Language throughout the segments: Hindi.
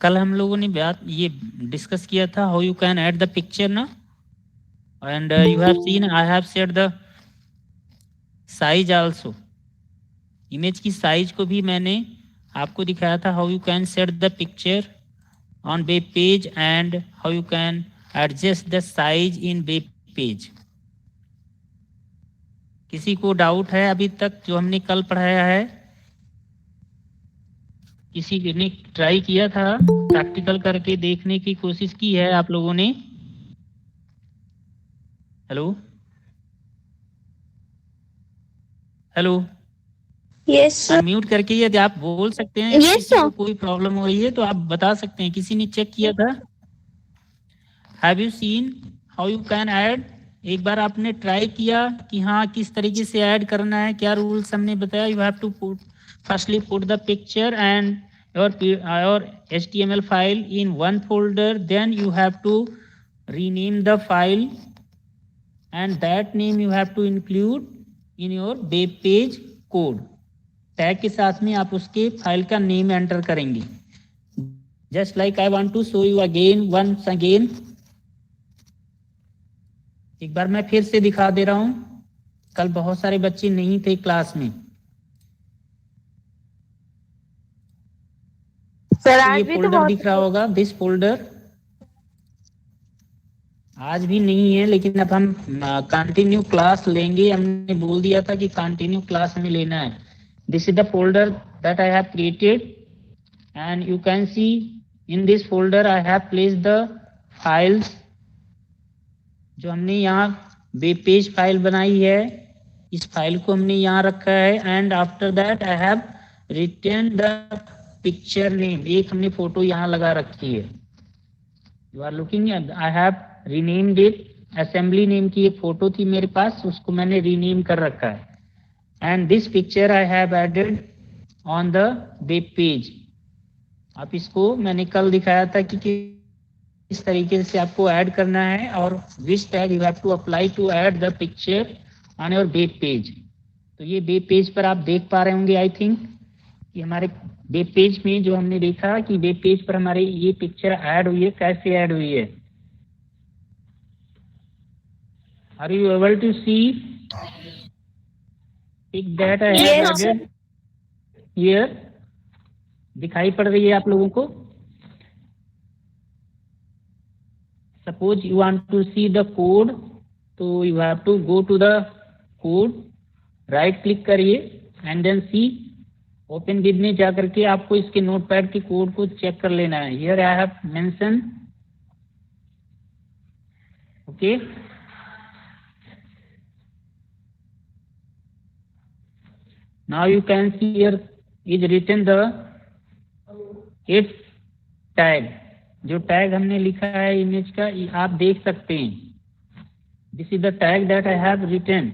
कल हम लोगों ने बात ये डिस्कस किया था how you can add the picture ना, and you have seen I have set the size also. Image की साइज को भी मैंने आपको दिखाया था, how you can set the picture on web page and how you can adjust the size in web page. किसी को डाउट है अभी तक जो हमने कल पढ़ाया है? किसी ने ट्राई किया था, प्रैक्टिकल करके देखने की कोशिश की है आप लोगों ने? Hello hello, yes sir. Unmute करके यदि आप बोल सकते हैं, यस किसी सर। को कोई प्रॉब्लम हो रही है तो आप बता सकते हैं। किसी ने चेक किया था? Have you seen how you can add? एक बार आपने ट्राई किया कि हाँ किस तरीके से ऐड करना है? क्या रूल्स हमने बताया? You have to put firstly put the picture and your HTML file in one folder, then you have to rename the file and that name you have to include in your web page code. Tag के साथ में आप उसके फाइल का नेम एंटर करेंगे। Just like I want to show you again once again. एक बार मैं फिर से दिखा दे रहा हूं, कल बहुत सारे बच्चे नहीं थे क्लास में। सर तो आज ये भी तो फोल्डर बहुत दिख रहा होगा, दिस फोल्डर। आज भी नहीं है, लेकिन अब हम कंटिन्यू क्लास लेंगे। हमने बोल दिया था कि कंटिन्यू क्लास हमें लेना है। This is the folder that I have created and you can C in this folder I have place the files जो हमने यहाँ वेब पेज फाइल बनाई है। इस फाइल को हमने यहाँ रखा है and after that I have written the picture name. एक हमने फोटो यहाँ लगा रखी है। You are looking at, I have renamed it. Assembly name की एक फोटो थी मेरे पास, उसको मैंने रीनेम कर रखा है and this picture I have added on the web page. आप इसको मैंने कल दिखाया था कि किस तरीके से आपको ऐड करना है और which tag you have to apply to add the picture on your web page. तो ये वेब पेज पर आप देख पा रहे होंगे आई थिंक कि हमारे वेब पेज में जो हमने देखा कि वेब पेज पर हमारे ये पिक्चर ऐड हुई है। कैसे ऐड हुई है? Are you able to see pic that I have yes added here? दिखाई पड़ रही है आप लोगों को? Suppose you want to see the code, तो you have to go to the code, right click करिए and then see open with में जाकर के आपको इसके नोटपैड के कोड को चेक कर लेना है। Here I have mention, okay. Now you can see here is written the it's tag. जो टैग हमने लिखा है इमेज का, आप देख सकते हैं। This is the tag that I have written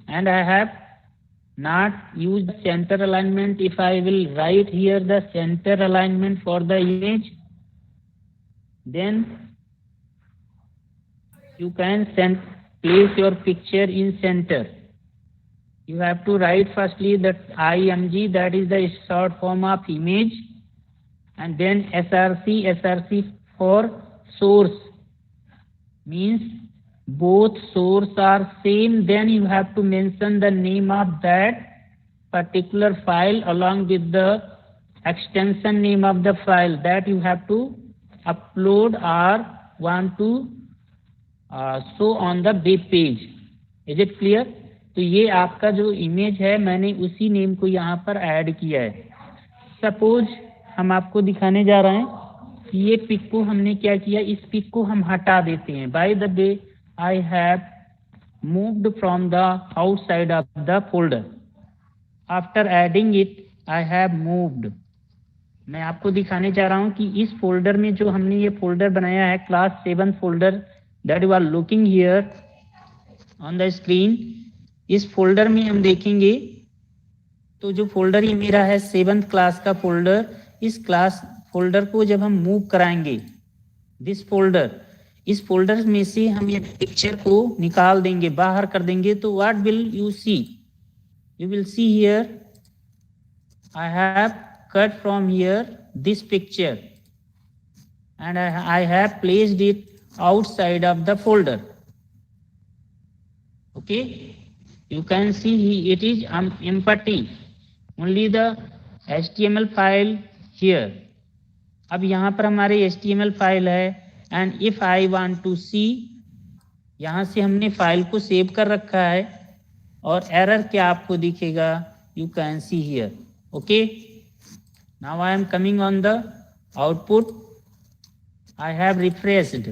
and I have not used center alignment. If I will write here the center alignment for the image, then you can place your picture in center. You have to write firstly that IMG, that is the short form of image, and then SRC for source, means both source are same, then you have to mention the name of that particular file along with the extension name of the file that you have to upload or want to show on the web page. Is it clear? तो ये आपका जो इमेज है मैंने उसी नेम को यहाँ पर ऐड किया है। सपोज हम आपको दिखाने जा रहे हैं कि ये पिक को हमने क्या किया, इस पिक को हम हटा देते हैं। By the way I have moved from the outside of the folder. After adding it, I have moved. मैं आपको दिखाने जा रहा हूं कि इस फोल्डर में जो हमने ये फोल्डर बनाया है class 7 folder that you are looking here on the screen, इस फोल्डर में हम देखेंगे तो जो फोल्डर ये मेरा है 7th क्लास का फोल्डर, इस क्लास फोल्डर को जब हम मूव कराएंगे दिस फोल्डर, इस फोल्डर में से हम ये पिक्चर को निकाल देंगे, बाहर कर देंगे, तो what will you see? You will see here I have cut from here this picture and I have placed it outside of the folder. Okay, you can see it is empty, only the HTML file here. अब यहाँ पर हमारे HTML फाइल है, and if I want to see, यहाँ से हमने फाइल को सेव कर रखा है, और एरर क्या आपको दिखेगा, you can see here. Okay, now I am coming on the output. I have refreshed.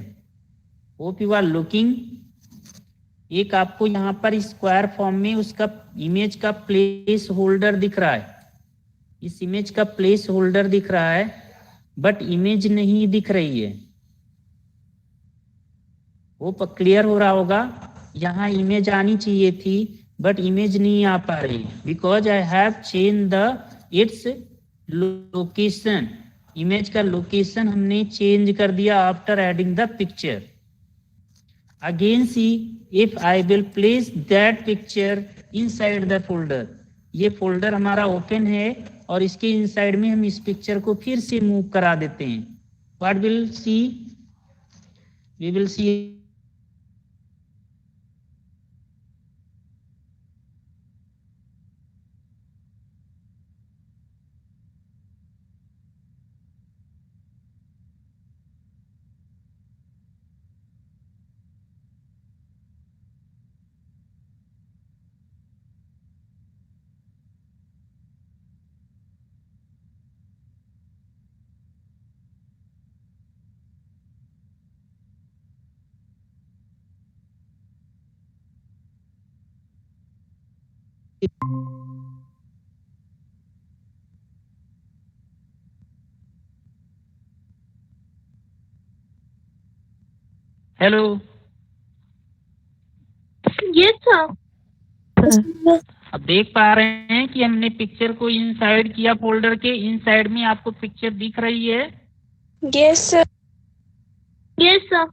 Hope you are looking. एक आपको यहाँ पर स्क्वायर फॉर्म में उसका इमेज का प्लेस होल्डर दिख रहा है, इस इमेज का प्लेस होल्डर दिख रहा है, बट इमेज नहीं दिख रही है। वो क्लियर हो रहा होगा, यहाँ इमेज आनी चाहिए थी बट इमेज नहीं आ पा रही, because I have change the its location. Image का लोकेशन हमने चेंज कर दिया after adding the picture. Again see if I will place that picture inside the folder, ये फोल्डर हमारा ओपन है और इसके इनसाइड में हम इस पिक्चर को फिर से मूव करा देते हैं। What will see, we will see hello. Yes, sir. अब देख पा रहे हैं कि हमने पिक्चर को इनसाइड किया, फोल्डर के इनसाइड में आपको पिक्चर दिख रही है। Yes, sir. Yes, sir.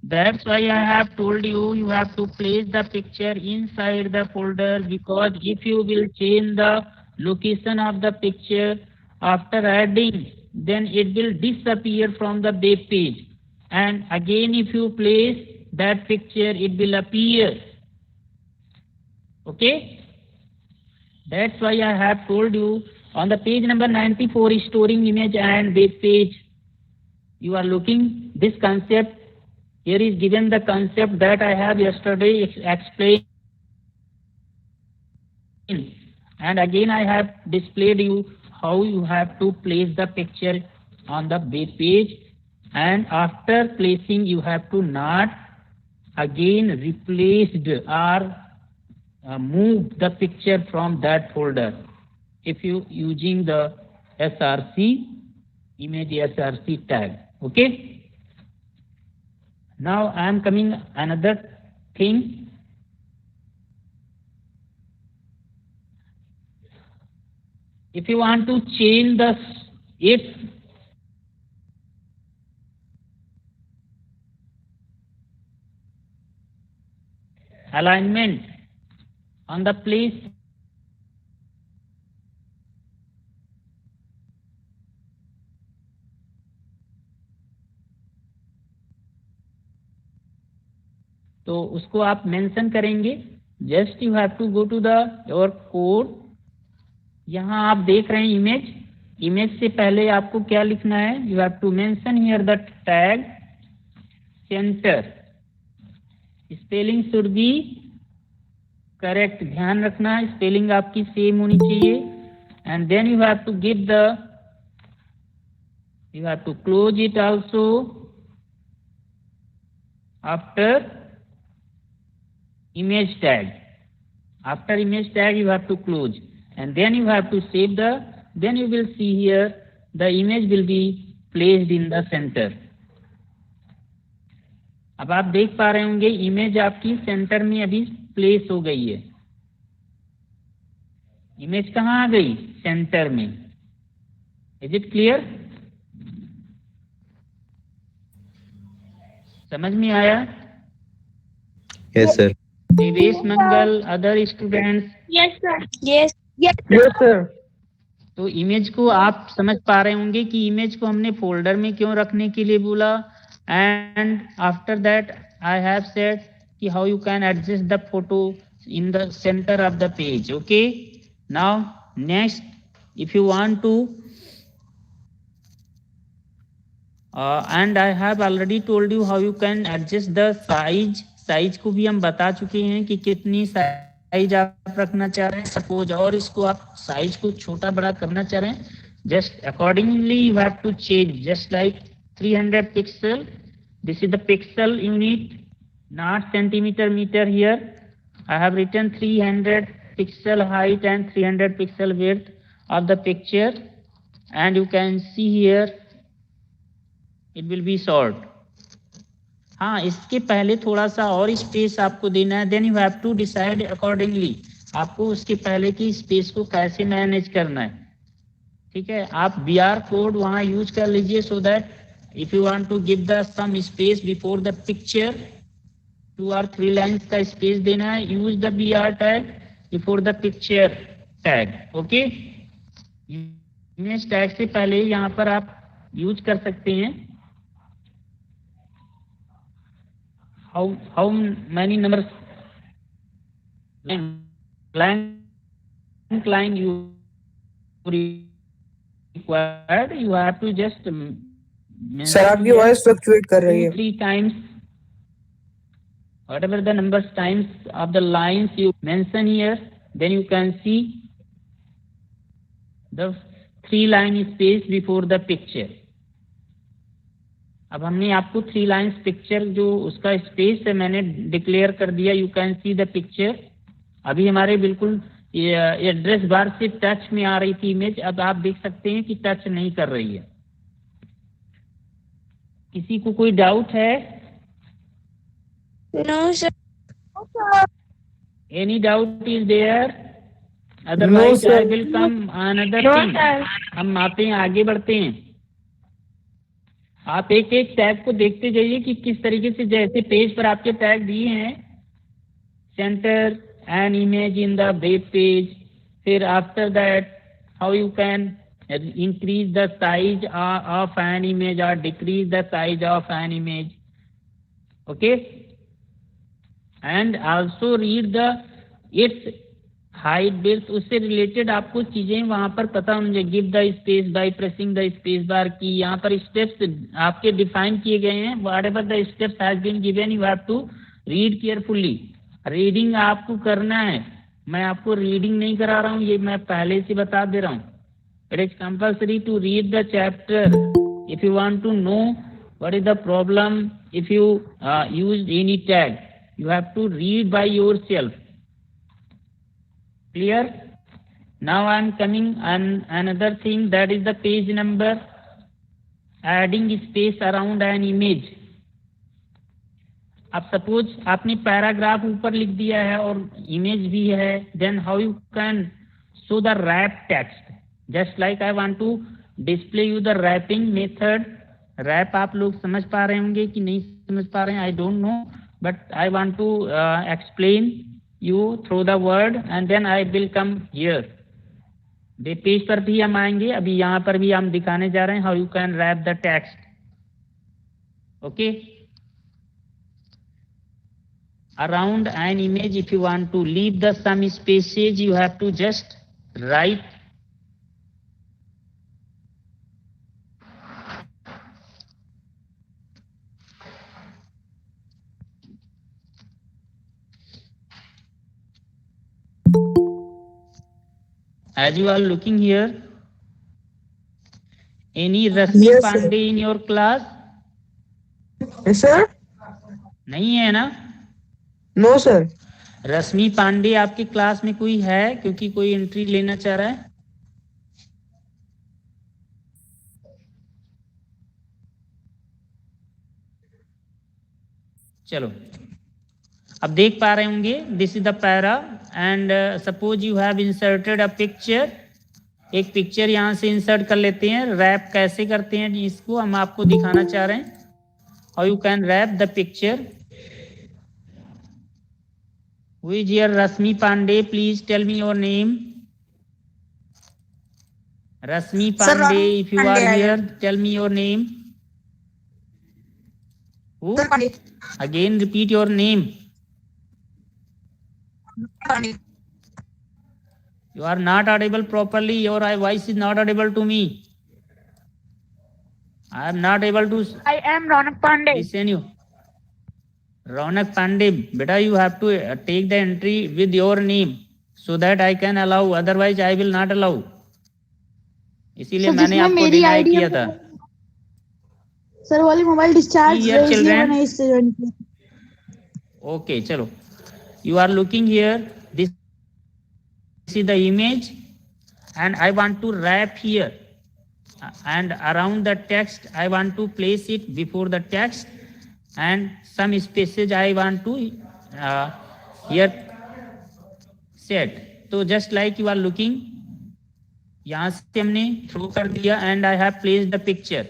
That's why I have told you, you have to place the picture inside the folder, because if you will change the location of the picture after adding, then it will disappear from the web page, and again if you place that picture, it will appear. Okay, that's why I have told you on the page number 94, storing image and web page, you are looking this concept. Here is given the concept that I have yesterday explained, and again I have displayed you how you have to place the picture on the web page, and after placing you have to not again replaced or move the picture from that folder if you using the src image src tag. Okay, now I am coming another thing. If you want to change the its alignment on the place तो उसको आप मेंशन करेंगे। Just you have to go to the your code. यहाँ आप देख रहे हैं इमेज, इमेज से पहले आपको क्या लिखना है, you have to mention here the tag center, spelling should be correct, ध्यान रखना स्पेलिंग आपकी सेम होनी चाहिए। And then you have to give the, you have to close it also after image tag. After image tag you have to close, and then you have to save the, then you will see here the image will be placed in the center. अब आप देख पा रहे होंगे इमेज आपकी सेंटर में अभी प्लेस हो गई है। इमेज कहाँ आ गई, सेंटर में। इज इट क्लियर, समझ में आया? Yes, sir. Devesh Mangal, other students? Yes, sir. Yes. Yes, Yes, sir. तो इमेज को आप समझ पा रहे होंगे कि इमेज को हमने फोल्डर में क्यों रखने के लिए बोला. And after that I have said कि how you can adjust the photo in the center of the page. Okay, now next, if you want to and I have already told you how you can adjust the size को भी हम बता चुके हैं कि कितनी साइज आप रखना चाह रहे हैं. सपोज और इसको आप साइज को छोटा बड़ा करना चाह रहे हैं, just accordingly you have to change, just like 300 pixel. This is the pixel unit, not centimeter meter. Here I have written 300 pixel height and 300 pixel width of the picture, and you can see here it will be short. हाँ, इसके पहले थोड़ा सा और स्पेस आपको देना है. Then you have to decide accordingly, आपको उसके पहले की स्पेस को कैसे मैनेज करना है. ठीक है, आप BR कोड वहाँ यूज कर लीजिए, so that if you want to give the some space before the picture, 2 or 3 lines का स्पेस देना है, use the BR tag before the picture tag. Okay, image tag से पहले यहाँ पर आप यूज कर सकते हैं. How many number line you required, you have to just sir आपकी वॉइस फ्लक्चुएट कर रही है. 3 times whatever the numbers times of the lines you mention here, then you can see the 3 line space before the picture. अब हमने आपको 3 लाइन्स पिक्चर जो उसका स्पेस है मैंने डिक्लेयर कर दिया. You can see the picture. अभी हमारे बिल्कुल एड्रेस बार से टच में आ रही थी इमेज, अब आप देख सकते हैं कि टच नहीं कर रही है. किसी को कोई डाउट है? No, sir. Any doubt is there? Otherwise, No, sir. I will come another No, thing. sir. हम आते हैं, आगे बढ़ते हैं. आप एक एक टैग को देखते जाइए कि किस तरीके से, जैसे पेज पर आपके टैग दिए हैं, center an image in the web page, फिर after that how you can increase the size of an image or decrease the size of an image. Okay, and also read the its height, width, उससे रिलेटेड आपको चीजें वहां पर पता होनी चाहिए. Give the space by pressing the space bar key. यहाँ पर स्टेप्स आपके डिफाइन किए गए हैं. Whatever the steps has been given, you have to read carefully. Reading आपको करना है, मैं आपको रीडिंग नहीं करा रहा हूँ, ये मैं पहले से बता दे रहा हूँ. It is compulsory to read the chapter if you want to know what is the problem. If you use any tag, you have to read by yourself. Clear? Now I am coming on another thing, that is the page number. Adding space around an image. अब सपोज आपने पैराग्राफ ऊपर लिख दिया है और इमेज भी है, then how you can show the wrap text. Just like I want to display you the wrapping method. Wrap आप लोग समझ पा रहे होंगे कि नहीं समझ पा रहे हैं, I don't know, but I want to explain you through the word and then I will come here. Page पर भी हम आएंगे, अभी यहाँ पर भी हम दिखाने जा रहे हैं how you can wrap the text. Okay, around an image, if you want to leave the some spaces, you have to just write as you are looking here. Any Rasmi Yes, sir. Pandey in your class? Yes, sir. नहीं है ना? No, sir. रश्मि पांडे आपके क्लास में कोई है, क्योंकि कोई एंट्री लेना चाह रहा है? चलो, अब देख पा रहे होंगे. This is the para and suppose you have inserted a picture. एक पिक्चर यहाँ से इंसर्ट कर लेते हैं. रैप कैसे करते हैं इसको हम आपको दिखाना चाह रहे हैं. How you can wrap the picture. Who is here? Rasmi Pandey, please tell me your name. Rasmi Sir, Pandey, Rasmi if you are Pandey, I here, am. tell me your name. Who? Sir, Pandey. Again, repeat your name. Pandey. You are not audible properly. Your voice is not audible to me. I am not able to I am Ronak Pandey. listen you. Ronak Pandey, beta, you have to take the entry with your name so that I can allow. Otherwise, I will not allow. इसीलिए मैंने आपको डिनाई किया था. सर वाली मोबाइल डिस्चार्ज See here, इसलिए children. मैंने इससे ज्वाइन किया. Okay, chalo. You are looking here. This is the image, and I want to wrap here. And around the text, I want to place it before the text, and some spaces I want to here set. So just like you are looking, यहाँ से हमने थ्रो कर दिया, and I have placed the picture.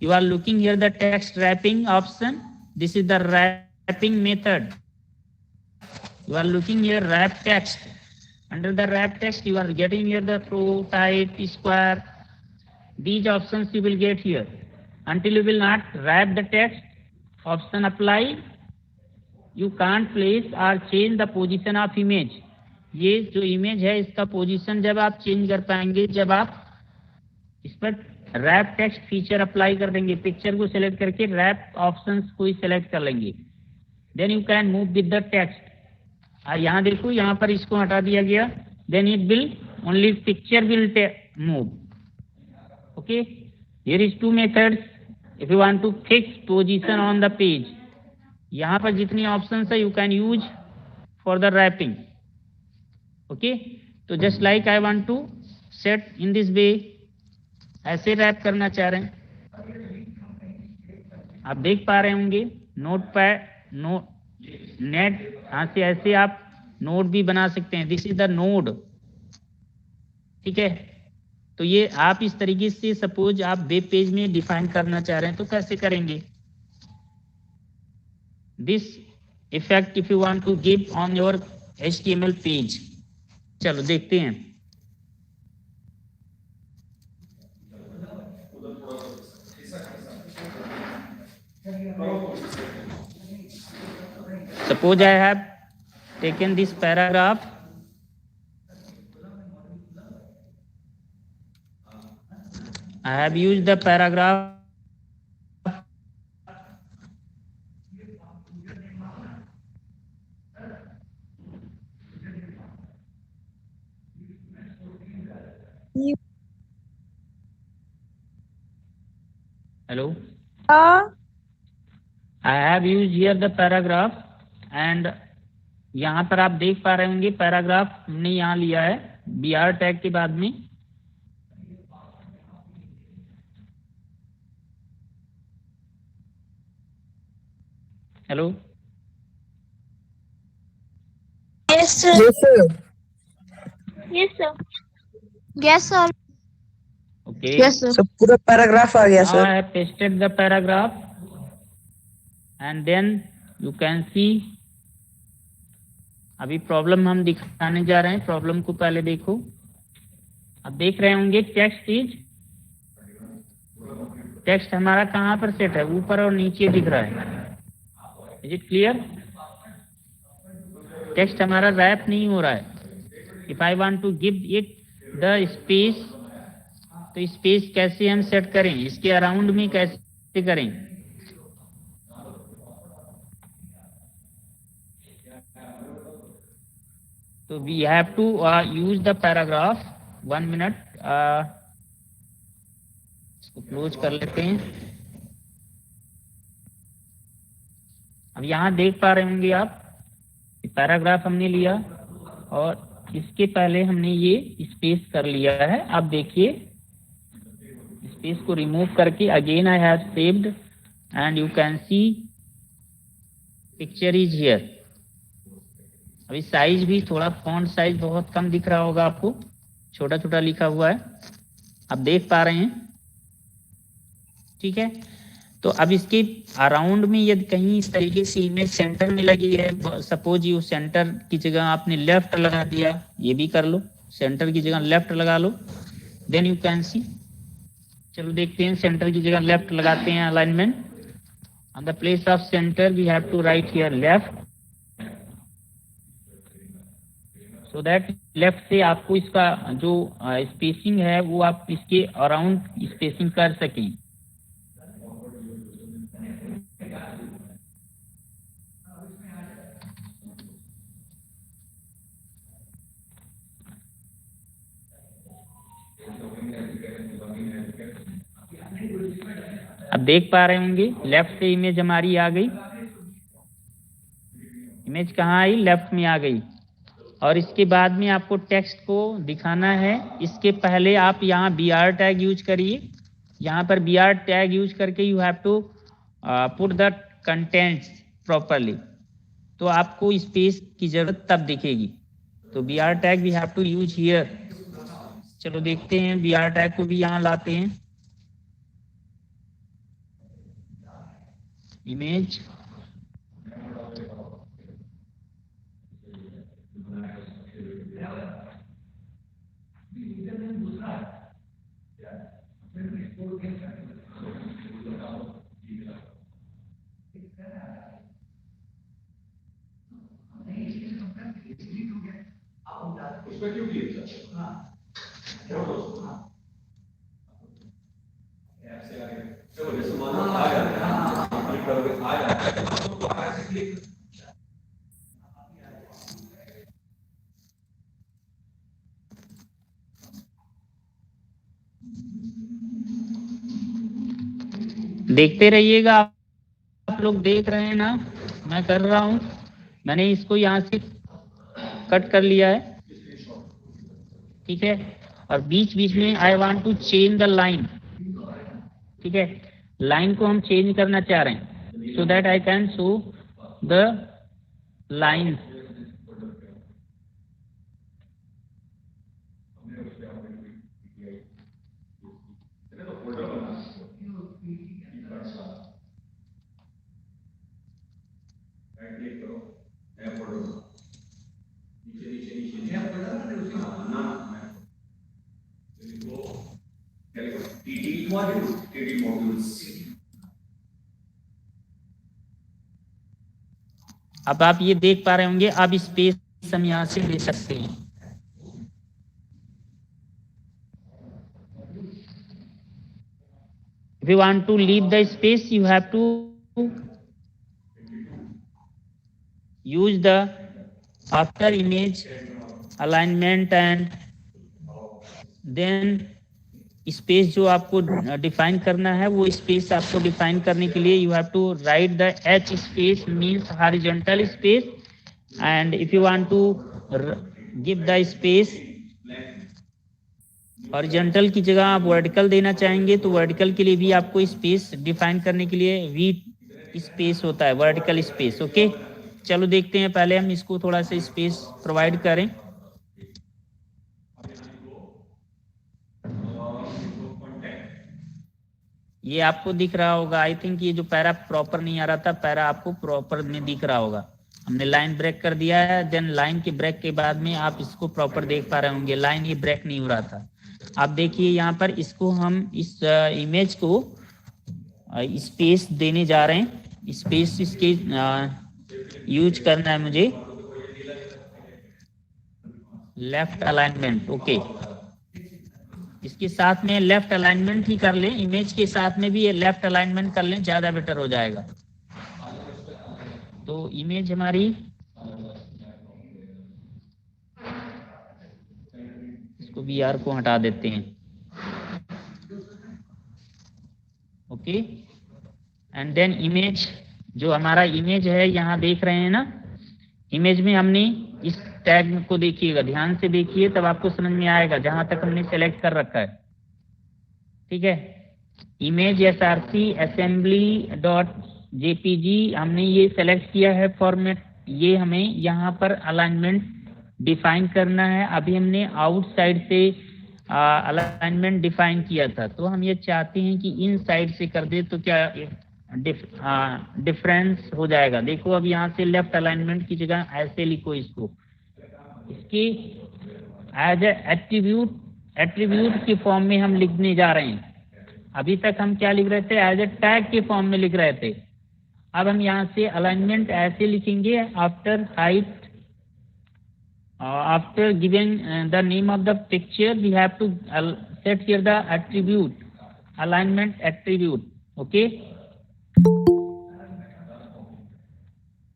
You are looking here the text wrapping option. This is the wrapping method. You are looking here wrap text. Under the wrap text, you are getting here the throw, type, square. These options you will get here. Until you will not wrap the text, option apply, you can't place or change the position of image. ये जो इमेज है इसका पोजीशन जब आप चेंज कर पाएंगे जब आप इस पर रैप टेक्स्ट फीचर अप्लाई कर देंगे. पिक्चर को सिलेक्ट करके रैप ऑप्शंस को ही सिलेक्ट कर लेंगे. Then you can move with the text. यहाँ देखो, यहाँ पर इसको हटा दिया गया. Then it will only picture will move. Okay, here is 2 methods. If you want to fix position on the page, यहाँ पर जितनी ऑप्शंस है you can use for the wrapping. Okay, तो just like I want to set in this way, ऐसे रैप करना चाह रहे हैं. आप देख पा रहे होंगे नोट पैड, नेट, यहाँ से ऐसे आप नोड भी बना सकते हैं. This is the node. ठीक है, तो ये आप इस तरीके से सपोज आप वेब पेज में डिफाइन करना चाह रहे हैं तो कैसे करेंगे. This effect if you want to give on your HTML page. चलो देखते हैं. Suppose I have taken this paragraph. I have used the paragraph. Hello. I have used here the paragraph and यहाँ पर आप देख पा रहे होंगे पैराग्राफ हमने यहाँ लिया है BR टैग के बाद में. Hello. Yes, sir. Yes, sir. Yes, sir. Yes, sir. Okay. Yes, sir. So पूरा पैराग्राफ आ गया Now sir. I have pasted the paragraph and then you can see. अभी प्रॉब्लम हम दिखाने जा रहे हैं. प्रॉब्लम को पहले देखो. अब देख रहे होंगे टेक्स्ट हमारा कहाँ पर सेट है, ऊपर और नीचे दिख रहा है. Is it clear? टेक्स्ट हमारा रैप नहीं हो रहा है. If I want to give it the space, तो स्पेस कैसे हम सेट करें, इसके अराउंड में कैसे करें. So we have to use the paragraph. 1 minute. इसको क्लोज कर लेते हैं. अब यहाँ देख पा रहे होंगे आप पैराग्राफ हमने लिया और इसके पहले हमने ये स्पेस कर लिया है. आप देखिए स्पेस को रिमूव करके again I have saved and you can see picture is here. अभी साइज भी थोड़ा फॉन्ट साइज बहुत कम दिख रहा होगा आपको, छोटा छोटा लिखा हुआ है, आप देख पा रहे हैं. ठीक है, तो अब इसके अराउंड में यदि कहीं इस तरीके से इमेज सेंटर में लगी है, सपोज यू सेंटर की जगह आपने लेफ्ट लगा दिया, ये भी कर लो. सेंटर की जगह लेफ्ट लगा लो देन यू कैन सी। चलो देखते हैं, सेंटर की जगह लेफ्ट लगाते हैं alignment. On the place of centre we have to write here left, so that left से आपको इसका जो स्पेसिंग है वो आप इसके अराउंड स्पेसिंग कर सकें। अब देख पा रहे होंगे लेफ्ट से इमेज हमारी आ गई। इमेज कहाँ आई? लेफ्ट में आ गई। और इसके बाद में आपको टेक्स्ट को दिखाना है। इसके पहले आप यहाँ BR टैग यूज करिए। यहाँ पर BR टैग यूज करके you have to put the contents properly, तो आपको स्पेस की जरूरत तब दिखेगी। तो BR tag we have to use here. चलो देखते हैं, BR टैग को भी यहाँ लाते हैं। इमेज, देखते रहिएगा। आप लोग देख रहे हैं ना, मैं कर रहा हूं। मैंने इसको यहाँ से कट कर लिया है, ठीक है। और बीच बीच में I want to change the line, ठीक है। लाइन को हम चेंज करना चाह रहे हैं, so that I can show the line. अब आप ये देख पा रहे होंगे, अब स्पेस हम यहाँ से ले सकते हैं। If you want to leave the space, you have to use the after image alignment and then space जो आपको डिफाइन करना है, वो स्पेस आपको डिफाइन करने के लिए you have to write the H space means horizontal space, and if you want to give the space horizontal की जगह आप वर्टिकल देना चाहेंगे, तो वर्टिकल के लिए भी आपको स्पेस डिफाइन करने के लिए V स्पेस होता है, वर्टिकल स्पेस। ओके, चलो देखते हैं। पहले हम इसको थोड़ा सा स्पेस प्रोवाइड करें। ये आपको दिख रहा होगा, आई थिंक ये जो पैरा प्रॉपर नहीं आ रहा था, पैरा आपको प्रॉपर में दिख रहा होगा। हमने लाइन ब्रेक कर दिया है, देन लाइन के ब्रेक के बाद में आप इसको प्रॉपर देख पा रहे होंगे। लाइन ये ब्रेक नहीं हो रहा था। आप देखिए यहाँ पर इसको हम इस इमेज को स्पेस देने जा रहे हैं। स्पेस इसके यूज करना है मुझे, लेफ्ट अलाइनमेंट। ओके, इसके साथ में लेफ्ट अलाइनमेंट ही कर लें, इमेज के साथ में भी ये लेफ्ट अलाइनमेंट कर लें, ज्यादा बेटर हो जाएगा। तो इमेज हमारी इसको BR को हटा देते हैं। ओके, एंड देन इमेज, जो हमारा इमेज है यहाँ देख रहे हैं ना, इमेज में हमने इस टैग को देखिएगा, ध्यान से देखिए, तब आपको समझ में आएगा जहां तक हमने सेलेक्ट कर रखा है। ठीक है, इमेज SRC assembly.jpg हमने ये सेलेक्ट किया है फॉर्मेट। ये हमें यहाँ पर अलाइनमेंट डिफाइन करना है। अभी हमने आउटसाइड से अलाइनमेंट डिफाइन किया था, तो हम ये चाहते हैं कि इन साइड से कर दे, तो क्या डिफरेंस हो जाएगा। देखो अब यहाँ से लेफ्ट अलाइनमेंट की जगह ऐसे लिखो इसको, इसकी एज ए एट्रीब्यूट एट्रीब्यूट की फॉर्म में हम लिखने जा रहे हैं। अभी तक हम क्या लिख रहे थे, एज ए टैग के फॉर्म में लिख रहे थे। अब हम यहाँ से अलाइनमेंट ऐसे लिखेंगे, after height, after giving the name of the picture we have to set here the attribute, alignment attribute. Okay,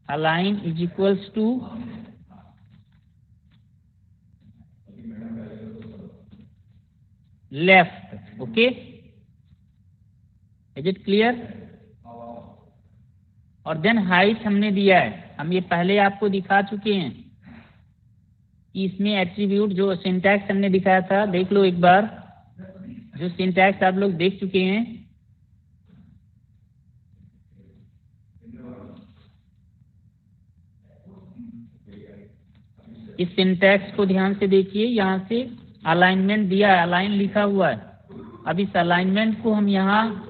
align is equals to left. Okay, is it clear? और देन हाइट हमने दिया है, हम ये पहले आपको दिखा चुके हैं कि इसमें एट्रीब्यूट जो सिंटैक्स हमने दिखाया था, देख लो एक बार, जो सिंटैक्स आप लोग देख चुके हैं। इस सिंटैक्स को ध्यान से देखिए, यहाँ से अलाइनमेंट दिया है, अलाइन लिखा हुआ है। अब इस अलाइनमेंट को हम यहाँ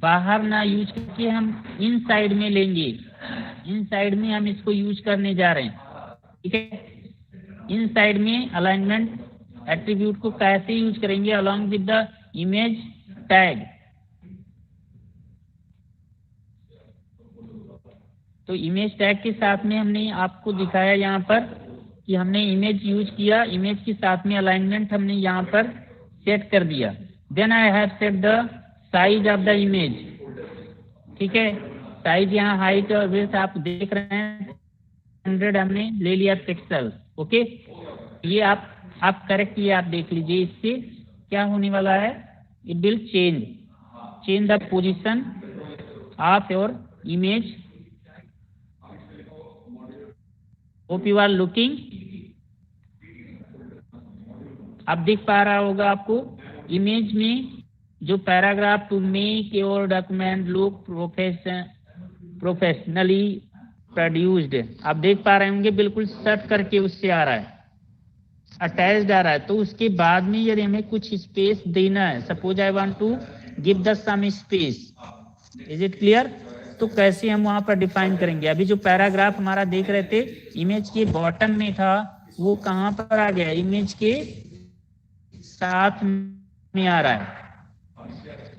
बाहर ना यूज करके हम इन साइड में लेंगे, इन साइड में हम इसको यूज करने जा रहे हैं। ठीक है, इन साइड में अलाइनमेंट एट्रीब्यूट को कैसे यूज करेंगे, along with the image tag. तो इमेज टैग के साथ में हमने आपको दिखाया यहाँ पर कि हमने इमेज यूज किया, इमेज के साथ में अलाइनमेंट हमने यहाँ पर सेट कर दिया। Then I have set the size of the image. ठीक है, साइज यहाँ हाइट और विड्थ आप देख रहे हैं, 100 हमने ले लिया पिक्सल। ओके, ये आप करेक्ट, ये आप देख लीजिए, इससे क्या होने वाला है, it will change the position of your image. Hope you are looking. अब दिख पा रहा होगा आपको, इमेज में जो paragraph to make your document look professionally produced, आप देख पा रहे होंगे, बिल्कुल सर्च करके उससे आ रहा है, अटैच्ड आ रहा है। तो उसके बाद में यदि हमें कुछ स्पेस देना है, suppose I want to give the some space, is it clear? तो कैसे हम वहां पर डिफाइन करेंगे? अभी जो पैराग्राफ हमारा देख रहे थे, इमेज के बॉटम में था, वो कहाँ पर आ गया, इमेज के साथ में आ रहा है।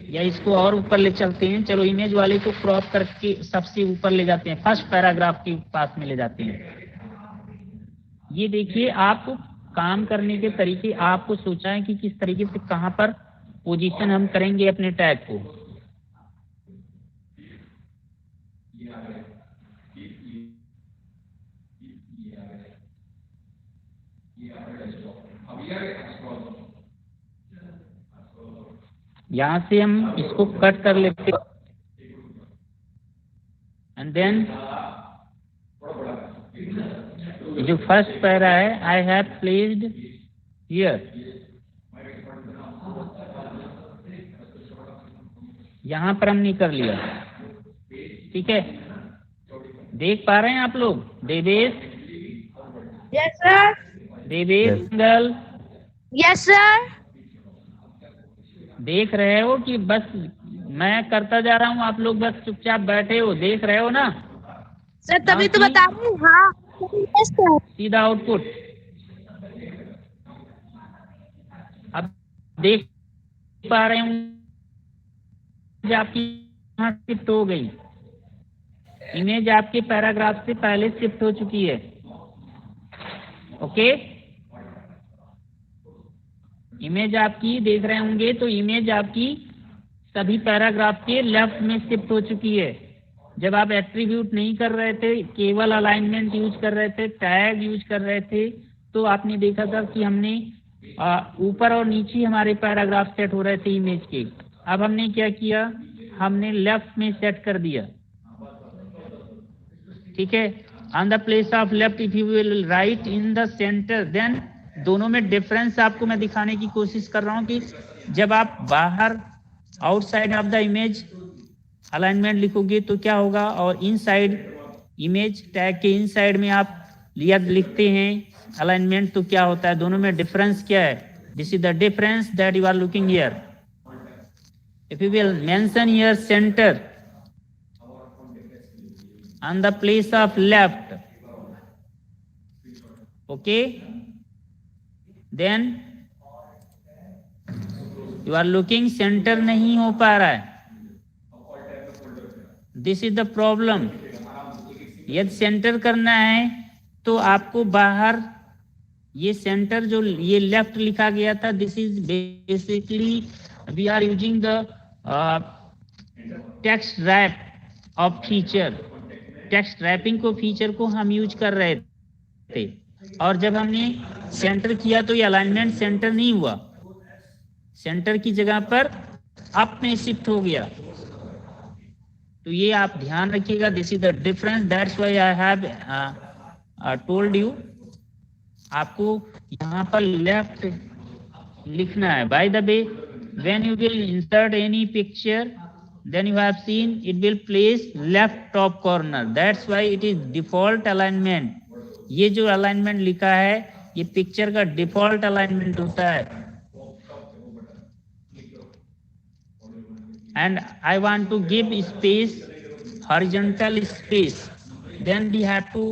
या इसको और ऊपर ले चलते हैं, चलो इमेज वाले को क्रॉप करके सबसे ऊपर ले जाते हैं, फर्स्ट पैराग्राफ के पास में ले जाते हैं। ये देखिए, आप काम करने के तरीके आपको सोचा है कि किस तरीके से कहां पर पोजीशन हम करेंगे अपने टैग को। यहां से हम इसको कट कर लेते हैं, एंड देन जो फर्स्ट पैरा है, आई हैव प्लेस्ड हियर, यहां पर हमने कर लिया। ठीक है, देख पा रहे हैं आप लोग? Devesh, yes sir. Devesh single, yes sir. देख रहे हो कि बस मैं करता जा रहा हूँ, आप लोग बस चुपचाप बैठे हो, देख रहे हो ना सर तभी तो बता रही हूँ। हाँ यस सर। सीधा आउटपुट। अब देख पा रहे हूँ आपकी शिफ्ट हो गई, इमेज आपके पैराग्राफ से पहले शिफ्ट हो चुकी है। ओके, इमेज आपकी देख रहे होंगे, तो इमेज आपकी सभी पैराग्राफ के लेफ्ट में शिफ्ट हो चुकी है। जब आप एट्रीब्यूट नहीं कर रहे थे, केवल अलाइनमेंट यूज कर रहे थे, टैग यूज कर रहे थे, तो आपने देखा था कि हमने ऊपर और नीचे हमारे पैराग्राफ सेट हो रहे थे इमेज के। अब हमने क्या किया, हमने लेफ्ट में सेट कर दिया। ठीक है, on the place of left if you will write in the centre, देन दोनों में डिफरेंस आपको मैं दिखाने की कोशिश कर रहा हूं कि जब आप बाहर outside of the image alignment लिखोगे तो क्या होगा, और इनसाइड इमेज टैग के इनसाइड में आप लिखते हैं अलाइनमेंट, तो क्या होता है, दोनों में डिफरेंस क्या है। This is the difference that you are looking here. If you will mention here centre on the place of left, okay, then you are looking centre नहीं हो पा रहा है, दिस इज द प्रॉब्लम। यदि सेंटर करना है तो आपको बाहर ये सेंटर जो ये लेफ्ट लिखा गया था, this is basically we are using the text wrap off feature. Text wrapping को फीचर को हम यूज कर रहे थे, और जब हमने सेंटर किया तो ये अलाइनमेंट सेंटर नहीं हुआ, सेंटर की जगह पर अप में शिफ्ट हो गया। तो ये आप ध्यान रखिएगा, this is the difference, that's why I have told you. आपको यहाँ पर लेफ्ट लिखना है। By the way, when you will insert any picture, then you have seen it will place left top corner, that's why it is default alignment। ये जो alignment लिखा है ये पिक्चर का default alignment होता है। and I want to give space, horizontal space, then we have to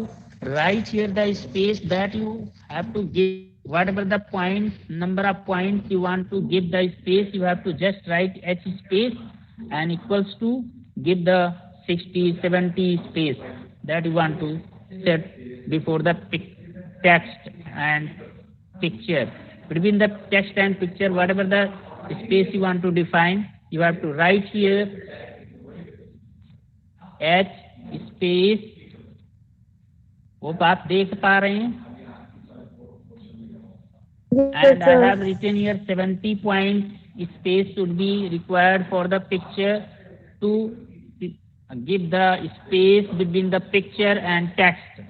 write here the space that you have to give, whatever the point, number of points you want to give the space, you have to just write h space and equals to give the 60-70 space that you want to set before the text and picture. Between the text and picture, whatever the space you want to define, you have to write here h space। वो आप देख पा रहे हैं, and I have written here 70 points space should be required for the picture to give the space between the picture and text।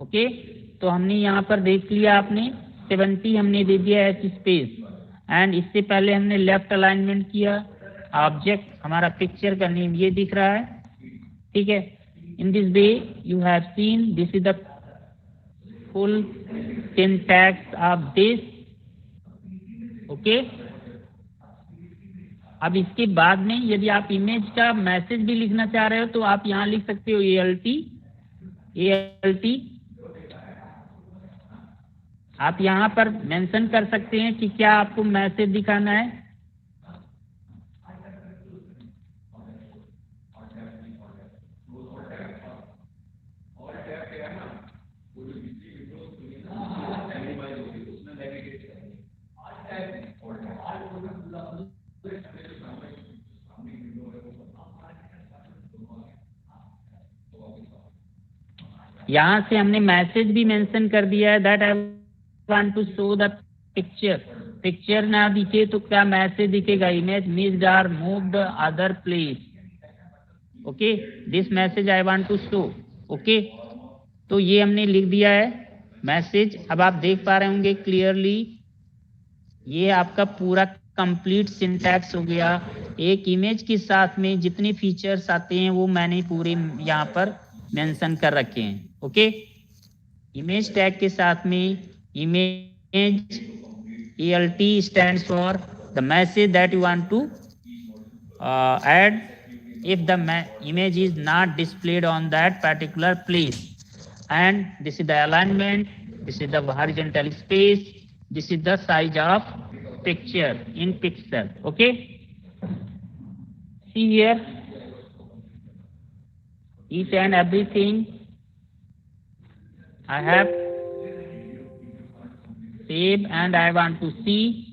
Okay, तो हमने यहाँ पर देख लिया, आपने 70 हमने दे दिया एच स्पेस, एंड इससे पहले हमने लेफ्ट अलाइनमेंट किया। ऑब्जेक्ट हमारा पिक्चर का नेम ये दिख रहा है, ठीक है। इन this way you have scene, this is the full syntax of this. Okay, अब इसके बाद में यदि आप इमेज का मैसेज भी लिखना चाह रहे हो तो आप यहाँ लिख सकते हो ALT। आप यहाँ पर मेंशन कर सकते हैं कि क्या आपको मैसेज दिखाना है। यहाँ से हमने मैसेज भी मेंशन कर दिया है, that I want to show the picture. Picture ना दिखे तो क्या मैसेज दिखेगा, इमेज मिस्ड और moved other place. Okay, this message I want to show. Okay, तो ये हमने लिख दिया है मैसेज। अब आप देख पा रहे होंगे क्लियरली, ये आपका पूरा कंप्लीट सिंटैक्स हो गया। एक इमेज के साथ में जितने फीचर्स आते हैं वो मैंने पूरे यहाँ पर मेंशन कर रखे हैं। ओके, इमेज टैग के साथ में image ALT stands for the message that you want to add if the image is not displayed on that particular place. And this is the alignment, this is the horizontal space, this is the size of picture in pixel. Okay, see here, each and everything I have saved and I want to see.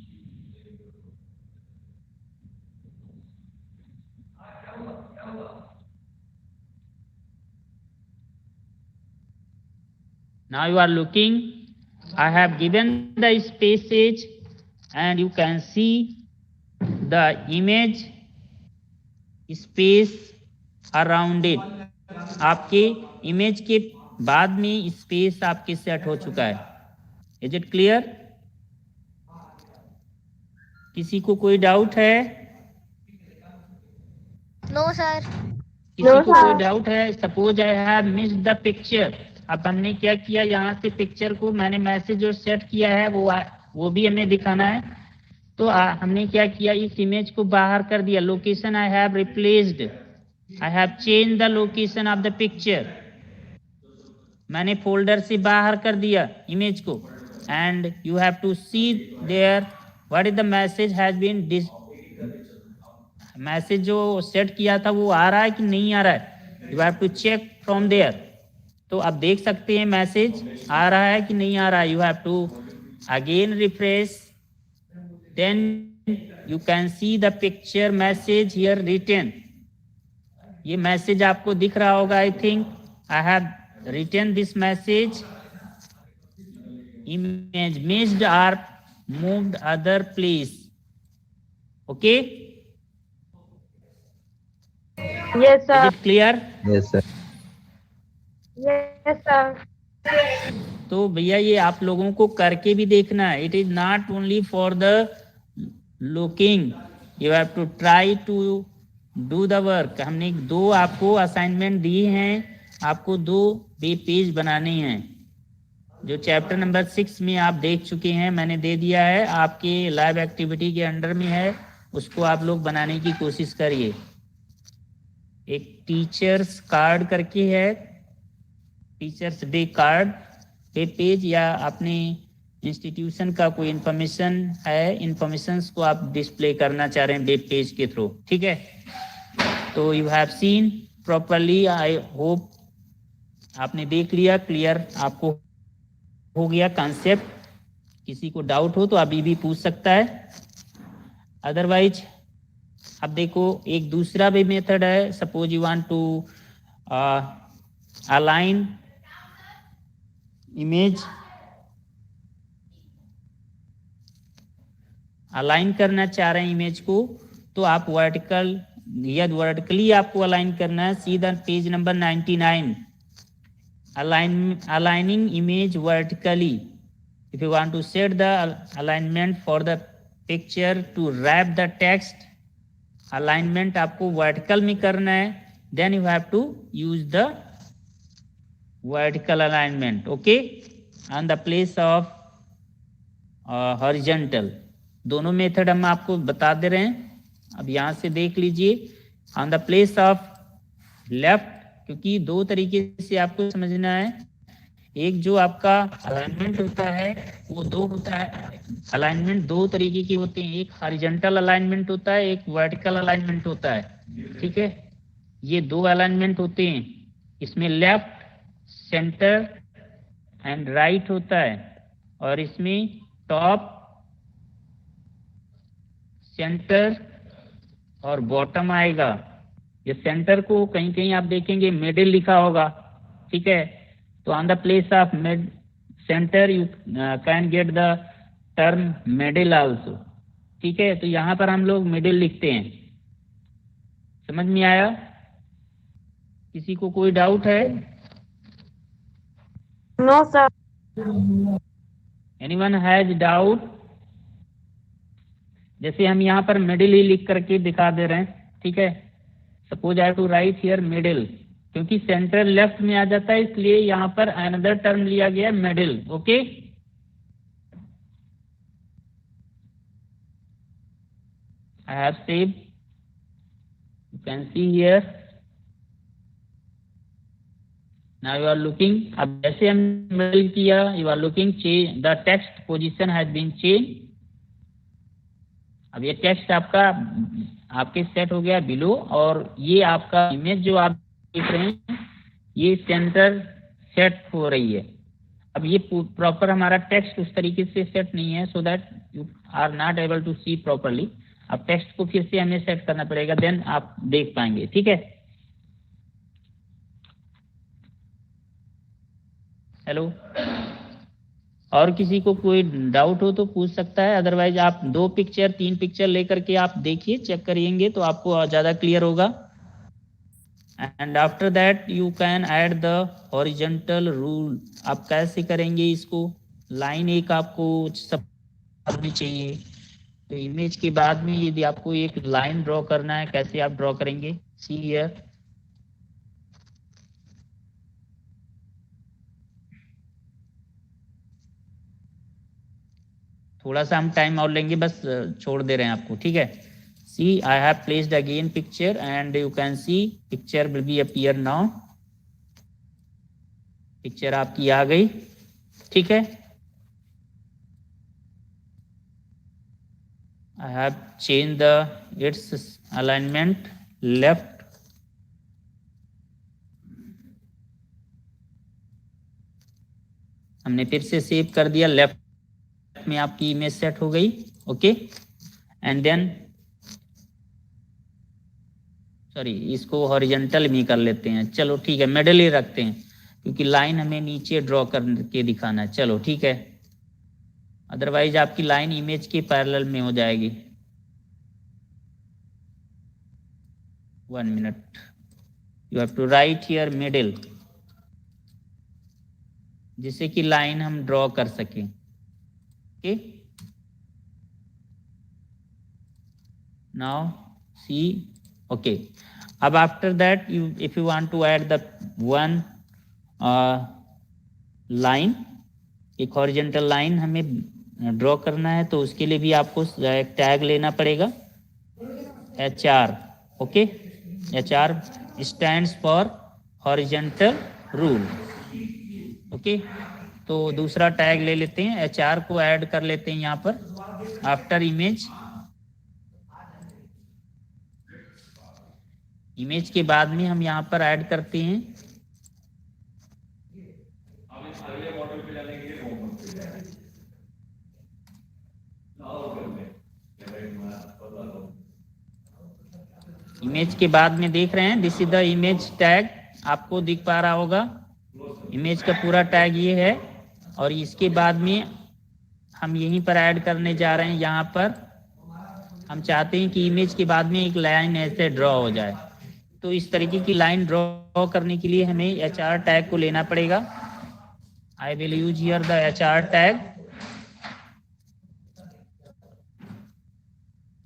Now you are looking, I have given the spaces and you can see the image space around it. आपके इमेज के बाद में स्पेस आपके सेट हो चुका है। Is it clear? किसी को कोई डाउट है? No sir. किसी को कोई डाउट है? Suppose I have missed the picture. अब हमने क्या किया, यहाँ से पिक्चर को मैंने मैसेज जो सेट किया है वो भी हमें दिखाना है। तो हमने क्या किया, इस इमेज को बाहर कर दिया। Location I have replaced, I have change the location of the picture. मैंने फोल्डर से बाहर कर दिया इमेज को, and you have to see there what is the message has been message जो सेट किया था वो आ रहा है कि नहीं आ रहा है, you have to check from there. तो आप देख सकते हैं मैसेज आ रहा है कि नहीं आ रहा है, you have to again refresh, then you can see the picture message here written. ये मैसेज आपको दिख रहा होगा, I think I have written this message, image missed or moved other place. Okay, Yes, sir. is it clear? Yes, sir. Yes, sir. तो भैया ये आप लोगों को करके भी देखना है, it is not only for the looking, you have to try to do the work. हमने 2 आपको असाइनमेंट दिए हैं, आपको 2 वेब पेज बनाने हैं, जो चैप्टर नंबर 6 में आप देख चुके हैं, मैंने दे दिया है, आपके लैब एक्टिविटी के अंडर में है, उसको आप लोग बनाने की कोशिश करिए। एक टीचर्स कार्ड करके है, teachers day card web page, या अपने इंस्टीट्यूशन का कोई इंफॉर्मेशन है, इंफॉर्मेशंस को आप डिस्प्ले करना चाह रहे हैं वेब पेज के थ्रू, ठीक है। तो you have scene properly, I hope आपने देख लिया, क्लियर आपको हो गया कॉन्सेप्ट। किसी को डाउट हो तो अभी भी पूछ सकता है, अदरवाइज अब देखो एक दूसरा भी मेथड है। Suppose you want to align image, align करना चाह रहे हैं इमेज को, तो आप वर्टिकल या वर्टिकली आपको अलाइन करना है। सीधा page number 99, aligning image vertically. If you want to set the alignment for the picture to wrap the text, alignment आपको vertical में करना है, then you have to use the vertical alignment, okay, on the place of horizontal। दोनों मेथड हम आपको बता दे रहे हैं, अब यहाँ से देख लीजिए। on the place of left, क्योंकि 2 तरीके से आपको समझना है, एक जो आपका अलाइनमेंट होता है वो 2 होता है, अलाइनमेंट 2 तरीके के होते हैं, एक हॉरिजॉन्टल अलाइनमेंट होता है, एक वर्टिकल अलाइनमेंट होता है, ठीक है। ये 2 अलाइनमेंट होते हैं, इसमें लेफ्ट, सेंटर एंड राइट होता है, और इसमें टॉप, सेंटर और बॉटम आएगा। ये सेंटर को कहीं कहीं आप देखेंगे मिडिल लिखा होगा, ठीक है। तो on the place of mid centre you can get the term middle also, ठीक है। तो यहाँ पर हम लोग मिडिल लिखते हैं, समझ में आया? किसी को कोई डाउट है? No, sir. Anyone has doubt? जैसे हम यहाँ पर मिडिल ही लिख करके दिखा दे रहे हैं, ठीक है। Suppose I to write here middle, क्योंकि सेंटर लेफ्ट में आ जाता है इसलिए यहाँ पर अनदर टर्म लिया गया middle, okay. I have saved, you can see here, now you are looking, अब जैसे हम मिडिल किया, you are looking, change the text position has been changed। अब ये टेक्स्ट आपका आपके सेट हो गया बिलो, और ये आपका इमेज जो आप देख रहे हैं ये सेंटर सेट हो रही है। अब ये प्रॉपर हमारा टेक्स्ट उस तरीके से सेट नहीं है, so that you are not able to see properly. अब टेक्स्ट को फिर से हमें सेट करना पड़ेगा, देन आप देख पाएंगे, ठीक है। हेलो, और किसी को कोई डाउट हो तो पूछ सकता है, अदरवाइज आप 2 पिक्चर 3 पिक्चर लेकर के आप देखिए, चेक करिएंगे तो आपको ज़्यादा क्लियर होगा। And after that you can add the horizontal rule. आप कैसे करेंगे इसको? लाइन एक आपको सब करनी चाहिए, तो इमेज के बाद में यदि आपको एक लाइन ड्रॉ करना है, कैसे आप ड्रॉ करेंगे? सी हियर, थोड़ा सा हम टाइम और लेंगे, बस छोड़ दे रहे हैं आपको, ठीक है। See I have placed again picture and you can see picture will be appear now. Picture आपकी आ गई, ठीक है। I have changed its alignment left. हमने फिर से सेव कर दिया, लेफ्ट में आपकी इमेज सेट हो गई. ओके, एंड देन सॉरी, इसको हॉरिजॉन्टल भी कर लेते हैं. चलो ठीक है, मिडल ही रखते हैं क्योंकि लाइन हमें नीचे ड्रॉ करके दिखाना है. चलो ठीक है, अदरवाइज आपकी लाइन इमेज के पैरेलल में हो जाएगी. 1 minute, you have to write here middle, जिससे कि लाइन हम ड्रॉ कर सकें. Okay, now see. ओके, अब after that you if you want to add the one line, एक हॉरिजॉन्टल लाइन हमें ड्रॉ करना है, तो उसके लिए भी आपको एक टैग लेना पड़ेगा, HR. Okay, HR stands for horizontal rule. Okay, तो दूसरा टैग ले लेते हैं, HR को ऐड कर लेते हैं यहाँ पर आफ्टर इमेज. इमेज के बाद में हम यहाँ पर ऐड करते हैं इमेज के बाद में देख रहे हैं, this is the image tag. आपको दिख पा रहा होगा, इमेज का पूरा टैग ये है. और इसके बाद में हम यहीं पर ऐड करने जा रहे हैं. यहाँ पर हम चाहते हैं कि इमेज के बाद में एक लाइन ऐसे ड्रॉ हो जाए. तो इस तरीके की लाइन ड्रॉ करने के लिए हमें HR टैग को लेना पड़ेगा. I will use here the HR tag,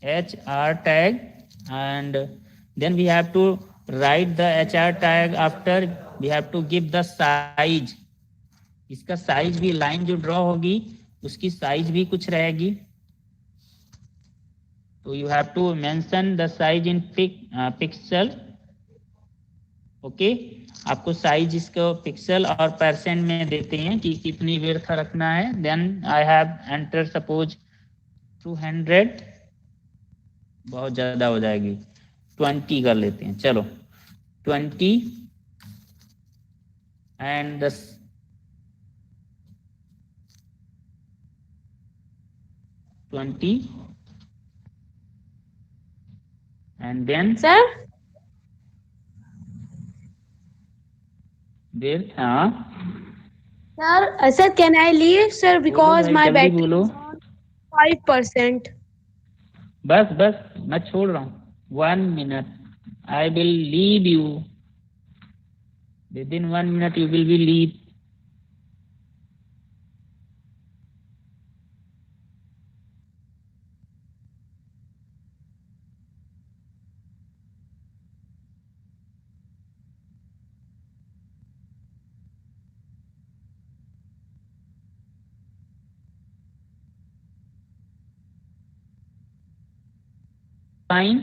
HR tag, and then we have to write the HR tag. After we have to give the size. इसका साइज भी, लाइन जो ड्रॉ होगी उसकी साइज भी कुछ रहेगी. तो you have to mention the size in pixel. Okay, आपको साइज इसको पिक्सल और परसेंट में देते हैं कि कितनी विड्थ रखना है. Then I have enter suppose 200, बहुत ज्यादा हो जाएगी, 20 कर लेते हैं. चलो 20 and 20 and then Sir, there. हाँ sir, can I leave, sir, because भाई, my जल्दी battery बोलो. is on 5%. बस मैं छोड़ रहा हूँ. 1 minute, I will leave you. Within 1 minute you will be leave. Fine.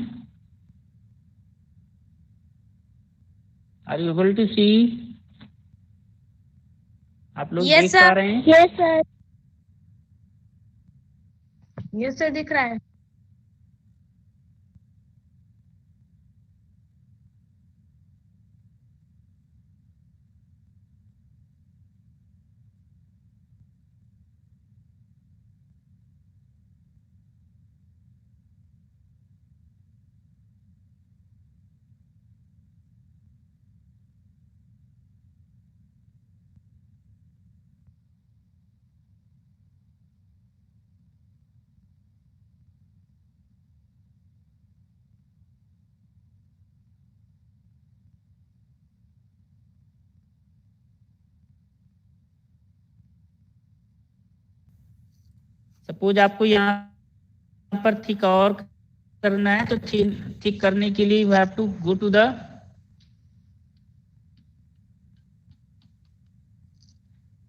Are you able to see? आप लोग Yes, देख sir. पा रहे हैं? Yes, sir. Yes, sir, दिख रहा है. सपोज आपको यहाँ पर थिक और करना है, तो थिक करने के लिए you have to go to the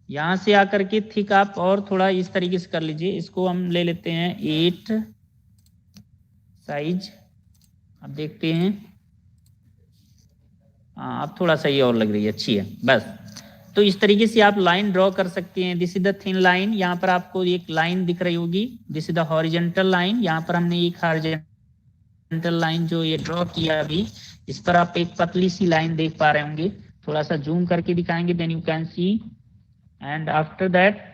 यहाँ से आकर के थिक आप और थोड़ा इस तरीके से कर लीजिए. इसको हम ले लेते हैं 8 साइज. अब देखते हैं, हाँ अब थोड़ा सा ये और लग रही है, अच्छी है. बस तो इस तरीके से आप लाइन ड्रॉ कर सकते हैं। This is the thin line, यहाँ पर आपको एक लाइन दिख रही होगी, this is the horizontal line. यहाँ पर हमने एक हॉरिजेंटल लाइन जो ये ड्रॉ किया अभी, इस पर आप एक पतली सी लाइन देख पा रहे होंगे। थोड़ा सा जूम करके दिखाएंगे, then you can see. And after that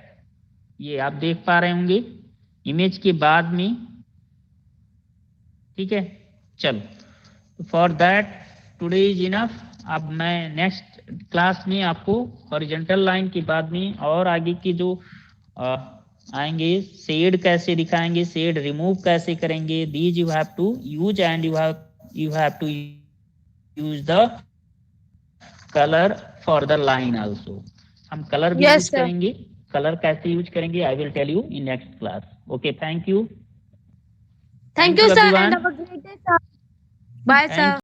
ये आप देख पा रहे होंगे इमेज के बाद में, ठीक है। चलो, for that today is enough. अब मैं नेक्स्ट क्लास में आपको हॉरिजॉन्टल लाइन के बाद में और आगे के जो आएंगे, शेड कैसे दिखाएंगे, शेड रिमूव कैसे करेंगे, these you have to use and you have to use the colour for the line also. हम कलर भी यूज करेंगे, कलर कैसे यूज करेंगे I will tell you in next class. Okay, thank you. Thank you, sir, and have a great day, sir. Bye, sir.